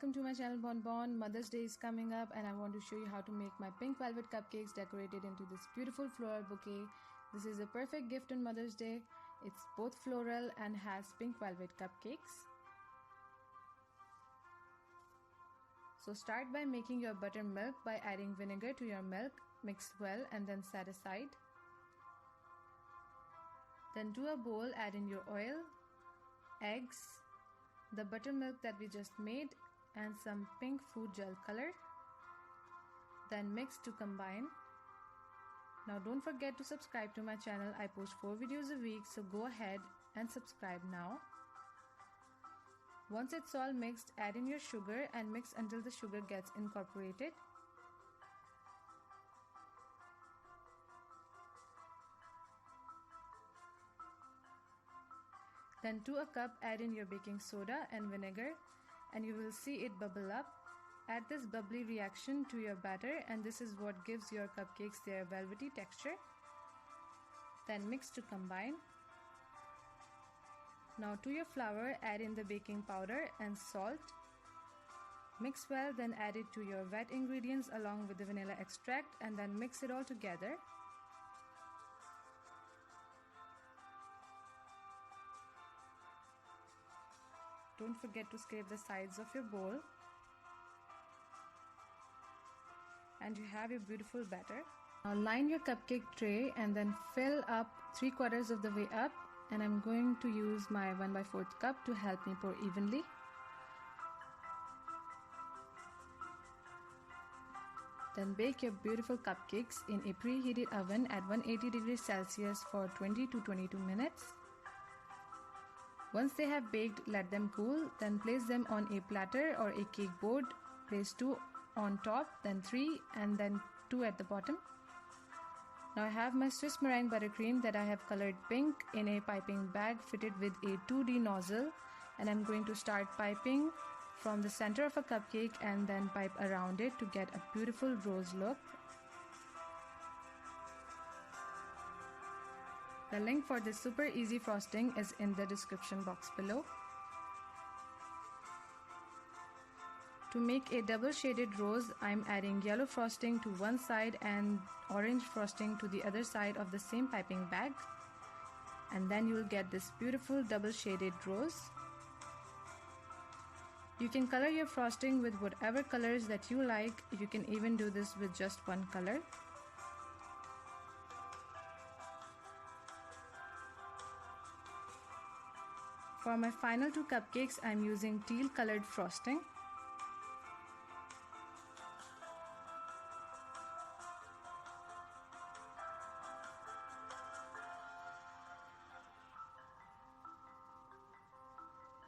welcome to my channel Bonbon. Mother's Day is coming up and I want to show you how to make my pink velvet cupcakes decorated into this beautiful floral bouquet. This is a perfect gift on Mother's Day. It's both floral and has pink velvet cupcakes. So start by making your buttermilk by adding vinegar to your milk. Mix well and then set aside. Then to a bowl add in your oil, eggs, the buttermilk that we just made and some pink food gel color. Then mix to combine. Now don't forget to subscribe to my channel. I post 4 videos a week, so go ahead and subscribe now. Once it's all mixed, add in your sugar and mix until the sugar gets incorporated. Then to a cup add in your baking soda and vinegar and you will see it bubble up. Add this bubbly reaction to your batter and this is what gives your cupcakes their velvety texture. Then mix to combine. Now to your flour add in the baking powder and salt. Mix well, then add it to your wet ingredients along with the vanilla extract and then mix it all together. Don't forget to scrape the sides of your bowl. And you have your beautiful batter. Now line your cupcake tray and then fill up 3/4 of the way up. And I'm going to use my 1/4 cup to help me pour evenly. Then bake your beautiful cupcakes in a preheated oven at 180 degrees Celsius for 20 to 22 minutes. Once they have baked, let them cool, then place them on a platter or a cake board. Place 2 on top, then 3 and then 2 at the bottom. Now I have my Swiss Meringue Buttercream that I have colored pink in a piping bag fitted with a 2D nozzle, and I'm going to start piping from the center of a cupcake and then pipe around it to get a beautiful rose look. The link for this super easy frosting is in the description box below. To make a double shaded rose, I'm adding yellow frosting to one side and orange frosting to the other side of the same piping bag. And then you will get this beautiful double shaded rose. You can color your frosting with whatever colors that you like. You can even do this with just one color. For my final 2 cupcakes, I'm using teal colored frosting.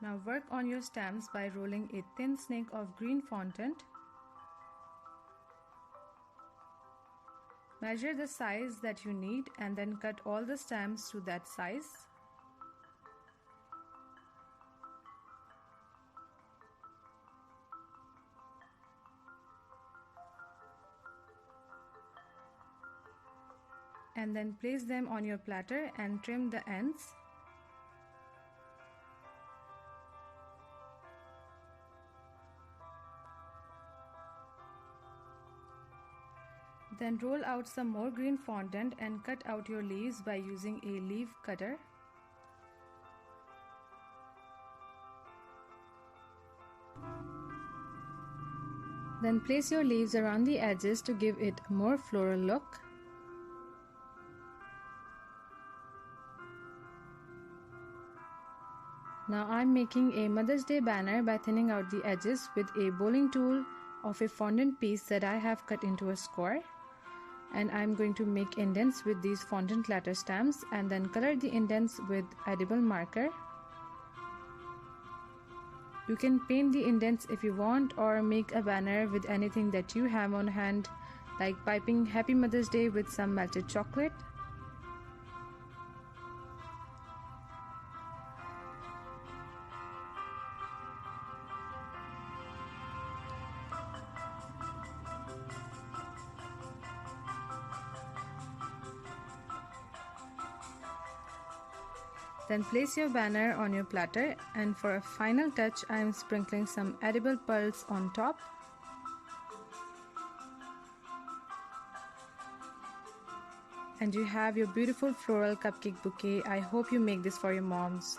Now work on your stems by rolling a thin snake of green fondant. Measure the size that you need and then cut all the stems to that size. And then place them on your platter and trim the ends. Then roll out some more green fondant and cut out your leaves by using a leaf cutter. Then place your leaves around the edges to give it a more floral look. Now I'm making a Mother's Day banner by thinning out the edges with a bowling tool of a fondant piece that I have cut into a square. And I'm going to make indents with these fondant letter stamps and then color the indents with edible marker. You can paint the indents if you want or make a banner with anything that you have on hand, like piping Happy Mother's Day with some melted chocolate. Then place your banner on your platter, and for a final touch I am sprinkling some edible pearls on top. And you have your beautiful floral cupcake bouquet. I hope you make this for your moms.